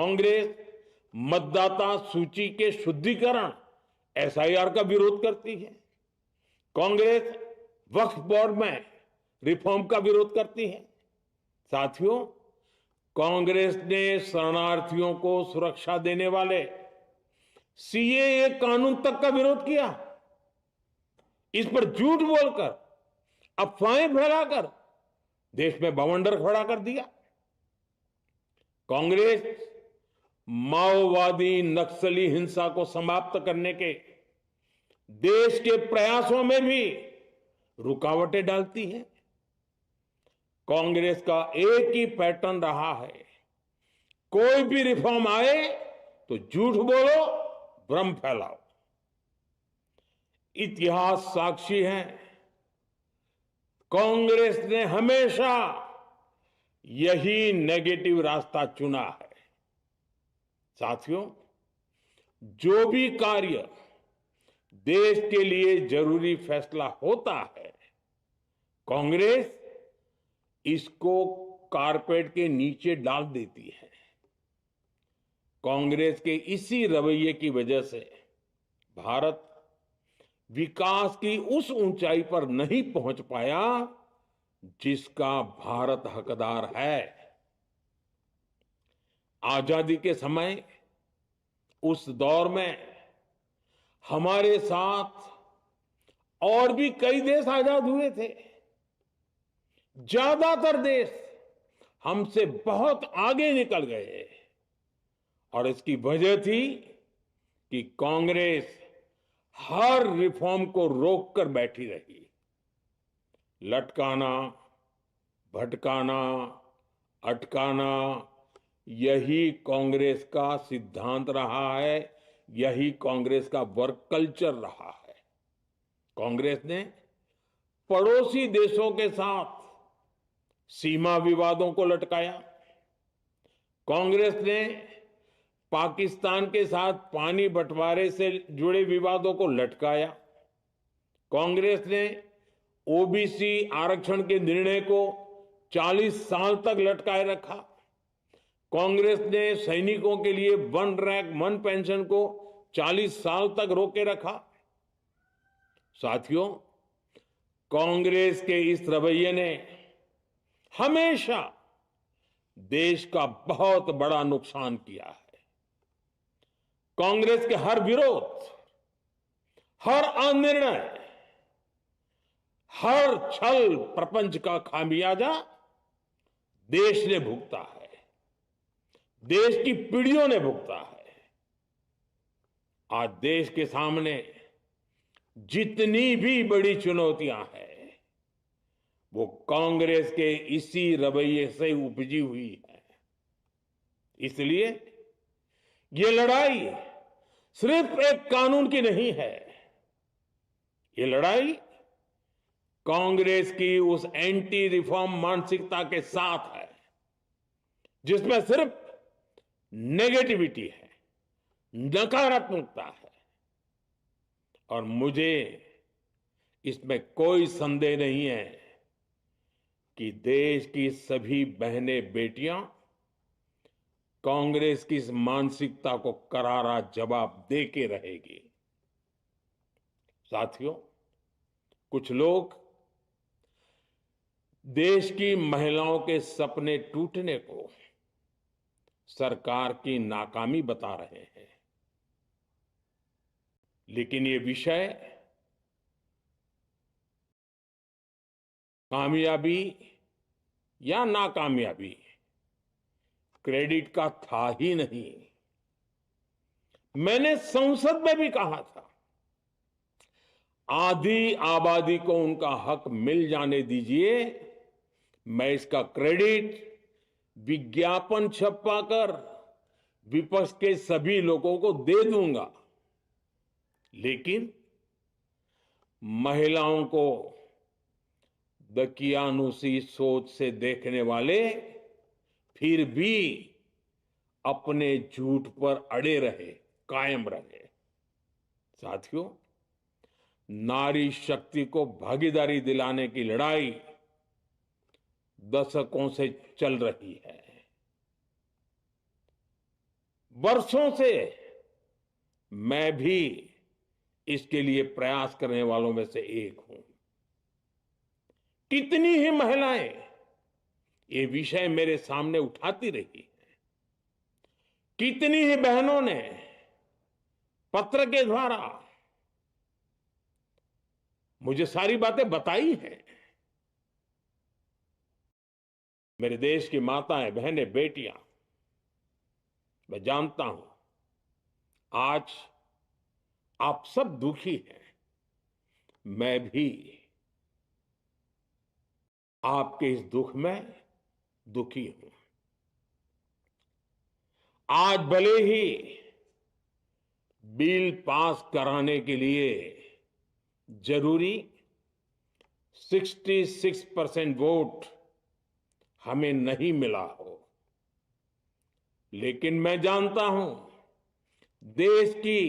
कांग्रेस मतदाता सूची के शुद्धिकरण एसआईआर का विरोध करती है। कांग्रेस वक्फ बोर्ड में रिफॉर्म का विरोध करती है। साथियों, कांग्रेस ने शरणार्थियों को सुरक्षा देने वाले सीएए कानून तक का विरोध किया। इस पर झूठ बोलकर, अफवाहें फैलाकर देश में बवंडर खड़ा कर दिया। कांग्रेस माओवादी नक्सली हिंसा को समाप्त करने के देश के प्रयासों में भी रुकावटें डालती है। कांग्रेस का एक ही पैटर्न रहा है, कोई भी रिफॉर्म आए तो झूठ बोलो, भ्रम फैलाओ। इतिहास साक्षी है, कांग्रेस ने हमेशा यही नेगेटिव रास्ता चुना है। साथियों, जो भी कार्य देश के लिए जरूरी फैसला होता है, कांग्रेस इसको कारपेट के नीचे डाल देती है। कांग्रेस के इसी रवैये की वजह से भारत विकास की उस ऊंचाई पर नहीं पहुंच पाया जिसका भारत हकदार है। आजादी के समय उस दौर में हमारे साथ और भी कई देश आजाद हुए थे। ज्यादातर देश हमसे बहुत आगे निकल गए और इसकी वजह थी कि कांग्रेस हर रिफॉर्म को रोककर बैठी रही। लटकाना, भटकाना, अटकाना, यही कांग्रेस का सिद्धांत रहा है, यही कांग्रेस का वर्क कल्चर रहा है। कांग्रेस ने पड़ोसी देशों के साथ सीमा विवादों को लटकाया। कांग्रेस ने पाकिस्तान के साथ पानी बंटवारे से जुड़े विवादों को लटकाया। कांग्रेस ने ओबीसी आरक्षण के निर्णय को 40 साल तक लटकाए रखा। कांग्रेस ने सैनिकों के लिए वन रैंक वन पेंशन को 40 साल तक रोके रखा। साथियों, कांग्रेस के इस रवैये ने हमेशा देश का बहुत बड़ा नुकसान किया है। कांग्रेस के हर विरोध, हर अनिर्णय, हर छल प्रपंच का खामियाजा देश ने भुगता है, देश की पीढ़ियों ने भुगता है। आज देश के सामने जितनी भी बड़ी चुनौतियां हैं, वो कांग्रेस के इसी रवैये से उपजी हुई है। इसलिए ये लड़ाई सिर्फ एक कानून की नहीं है, ये लड़ाई कांग्रेस की उस एंटी रिफॉर्म मानसिकता के साथ है जिसमें सिर्फ नेगेटिविटी है, नकारात्मकता है। और मुझे इसमें कोई संदेह नहीं है कि देश की सभी बहनें बेटियां कांग्रेस की इस मानसिकता को करारा जवाब दे के रहेगी। साथियों, कुछ लोग देश की महिलाओं के सपने टूटने को सरकार की नाकामी बता रहे हैं, लेकिन ये विषय कामयाबी या नाकामयाबी क्रेडिट का था ही नहीं। मैंने संसद में भी कहा था, आधी आबादी को उनका हक मिल जाने दीजिए, मैं इसका क्रेडिट विज्ञापन छपवाकर विपक्ष के सभी लोगों को दे दूंगा। लेकिन महिलाओं को दकियानुसी सोच से देखने वाले फिर भी अपने झूठ पर अड़े रहे, कायम रहे। साथियों, नारी शक्ति को भागीदारी दिलाने की लड़ाई दशकों से चल रही है। वर्षों से मैं भी इसके लिए प्रयास करने वालों में से एक हूं। कितनी ही महिलाएं ये विषय मेरे सामने उठाती रही, कितनी ही बहनों ने पत्र के द्वारा मुझे सारी बातें बताई हैं। मेरे देश की माताएं, बहनें, बेटियां, मैं जानता हूं आज आप सब दुखी हैं। मैं भी आपके इस दुख में दुखी हूं। आज भले ही बिल पास कराने के लिए जरूरी 66% वोट हमें नहीं मिला हो, लेकिन मैं जानता हूं देश की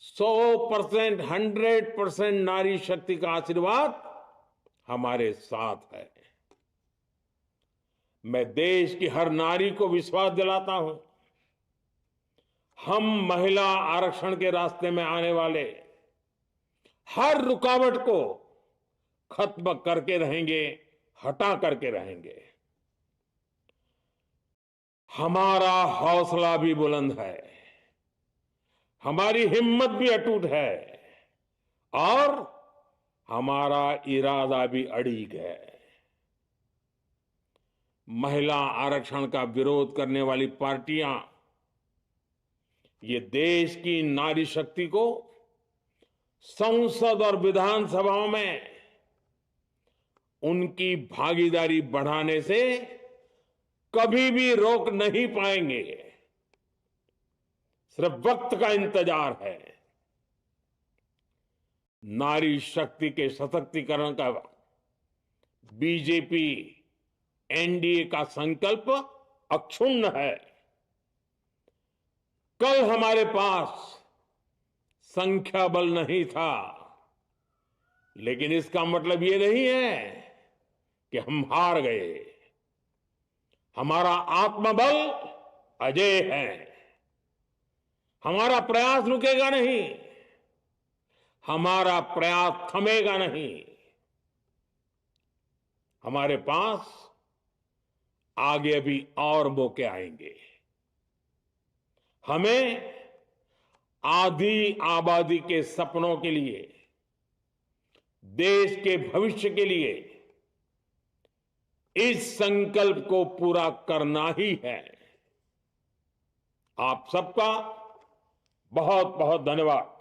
100%, 100% नारी शक्ति का आशीर्वाद हमारे साथ है। मैं देश की हर नारी को विश्वास दिलाता हूं, हम महिला आरक्षण के रास्ते में आने वाले हर रुकावट को खत्म करके रहेंगे, हटा करके रहेंगे। हमारा हौसला भी बुलंद है, हमारी हिम्मत भी अटूट है और हमारा इरादा भी अड़िग है। महिला आरक्षण का विरोध करने वाली पार्टियां ये देश की नारी शक्ति को संसद और विधानसभाओं में उनकी भागीदारी बढ़ाने से कभी भी रोक नहीं पाएंगे। सिर्फ वक्त का इंतजार है। नारी शक्ति के सशक्तिकरण का बीजेपी एनडीए का संकल्प अक्षुण्ण है। कल हमारे पास संख्या बल नहीं था, लेकिन इसका मतलब ये नहीं है कि हम हार गए। हमारा आत्मबल अजेय है। हमारा प्रयास रुकेगा नहीं, हमारा प्रयास थमेगा नहीं। हमारे पास आगे भी और मौके आएंगे। हमें आधी आबादी के सपनों के लिए, देश के भविष्य के लिए इस संकल्प को पूरा करना ही है। आप सबका बहुत बहुत धन्यवाद।